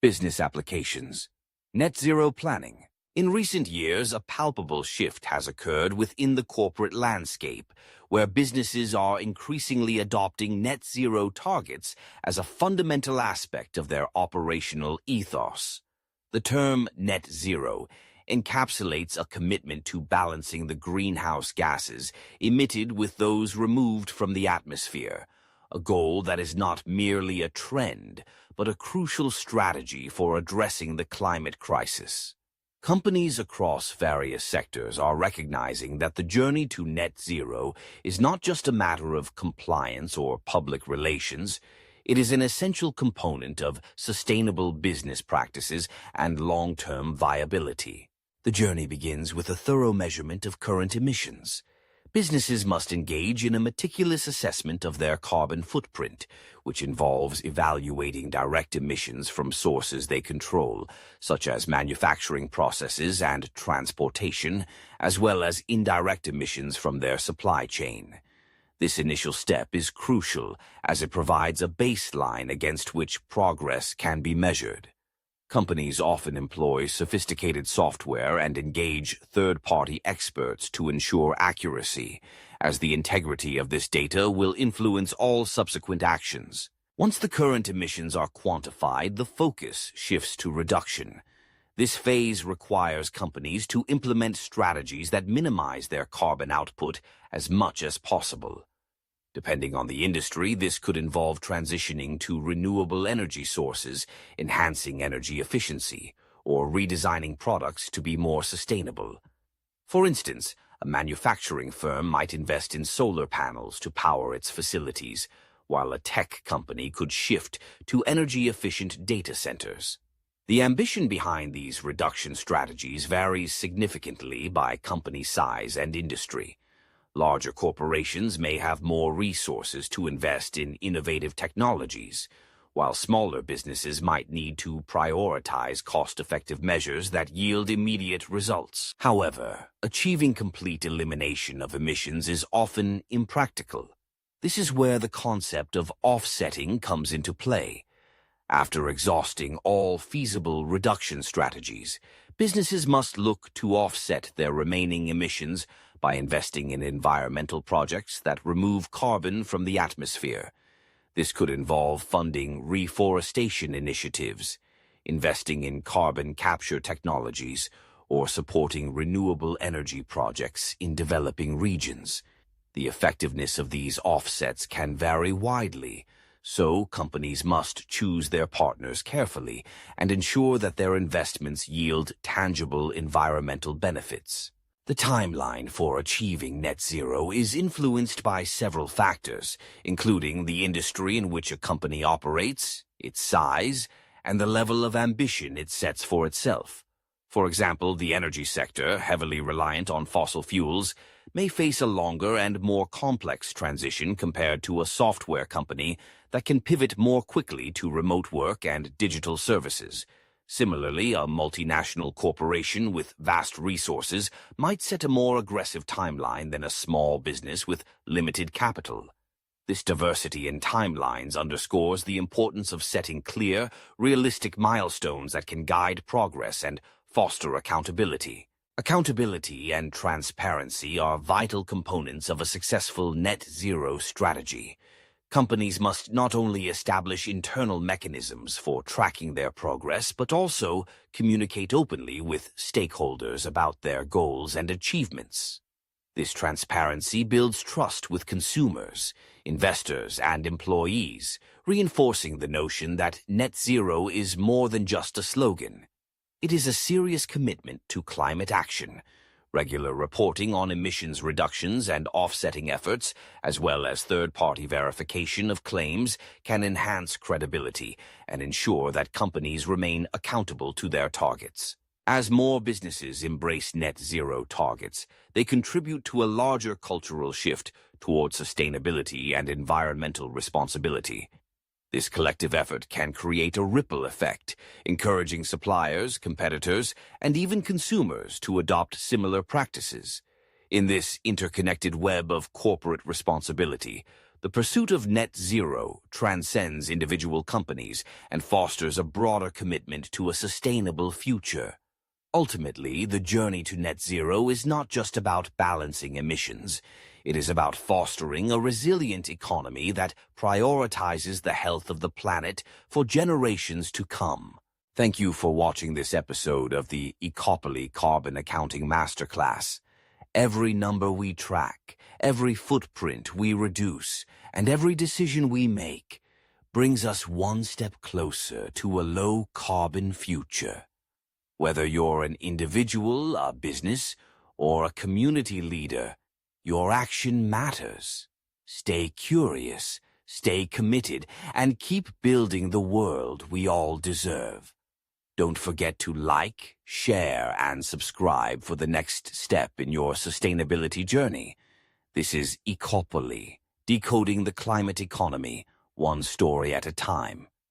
Business applications. Net zero planning. In recent years, a palpable shift has occurred within the corporate landscape, where businesses are increasingly adopting net zero targets as a fundamental aspect of their operational ethos. The term net zero encapsulates a commitment to balancing the greenhouse gases emitted with those removed from the atmosphere, a goal that is not merely a trend, but a crucial strategy for addressing the climate crisis. Companies across various sectors are recognizing that the journey to net zero is not just a matter of compliance or public relations. It is an essential component of sustainable business practices and long-term viability. The journey begins with a thorough measurement of current emissions. Businesses must engage in a meticulous assessment of their carbon footprint, which involves evaluating direct emissions from sources they control, such as manufacturing processes and transportation, as well as indirect emissions from their supply chain. This initial step is crucial as it provides a baseline against which progress can be measured. Companies often employ sophisticated software and engage third-party experts to ensure accuracy, as the integrity of this data will influence all subsequent actions. Once the current emissions are quantified, the focus shifts to reduction. This phase requires companies to implement strategies that minimize their carbon output as much as possible. Depending on the industry, this could involve transitioning to renewable energy sources, enhancing energy efficiency, or redesigning products to be more sustainable. For instance, a manufacturing firm might invest in solar panels to power its facilities, while a tech company could shift to energy-efficient data centers. The ambition behind these reduction strategies varies significantly by company size and industry. Larger corporations may have more resources to invest in innovative technologies, while smaller businesses might need to prioritize cost-effective measures that yield immediate results. However, achieving complete elimination of emissions is often impractical. This is where the concept of offsetting comes into play. After exhausting all feasible reduction strategies, businesses must look to offset their remaining emissions by investing in environmental projects that remove carbon from the atmosphere. This could involve funding reforestation initiatives, investing in carbon capture technologies, or supporting renewable energy projects in developing regions. The effectiveness of these offsets can vary widely, so companies must choose their partners carefully and ensure that their investments yield tangible environmental benefits. The timeline for achieving net zero is influenced by several factors, including the industry in which a company operates, its size, and the level of ambition it sets for itself. For example, the energy sector, heavily reliant on fossil fuels, may face a longer and more complex transition compared to a software company that can pivot more quickly to remote work and digital services. Similarly, a multinational corporation with vast resources might set a more aggressive timeline than a small business with limited capital. This diversity in timelines underscores the importance of setting clear, realistic milestones that can guide progress and foster accountability. Accountability and transparency are vital components of a successful net zero strategy. Companies must not only establish internal mechanisms for tracking their progress, but also communicate openly with stakeholders about their goals and achievements. This transparency builds trust with consumers, investors, and employees, reinforcing the notion that net zero is more than just a slogan. It is a serious commitment to climate action. Regular reporting on emissions reductions and offsetting efforts, as well as third-party verification of claims, can enhance credibility and ensure that companies remain accountable to their targets. As more businesses embrace net zero targets, they contribute to a larger cultural shift toward sustainability and environmental responsibility. This collective effort can create a ripple effect, encouraging suppliers, competitors, and even consumers to adopt similar practices. In this interconnected web of corporate responsibility, The pursuit of net zero transcends individual companies and fosters a broader commitment to a sustainable future. Ultimately, the journey to net zero is not just about balancing emissions. It is about fostering a resilient economy that prioritizes the health of the planet for generations to come. Thank you for watching this episode of the Ecopoly Carbon Accounting Masterclass. Every number we track, every footprint we reduce, and every decision we make brings us one step closer to a low-carbon future. Whether you're an individual, a business, or a community leader, your action matters. Stay curious, stay committed, and keep building the world we all deserve. Don't forget to like, share, and subscribe for the next step in your sustainability journey. This is Ecopoly, decoding the climate economy, one story at a time.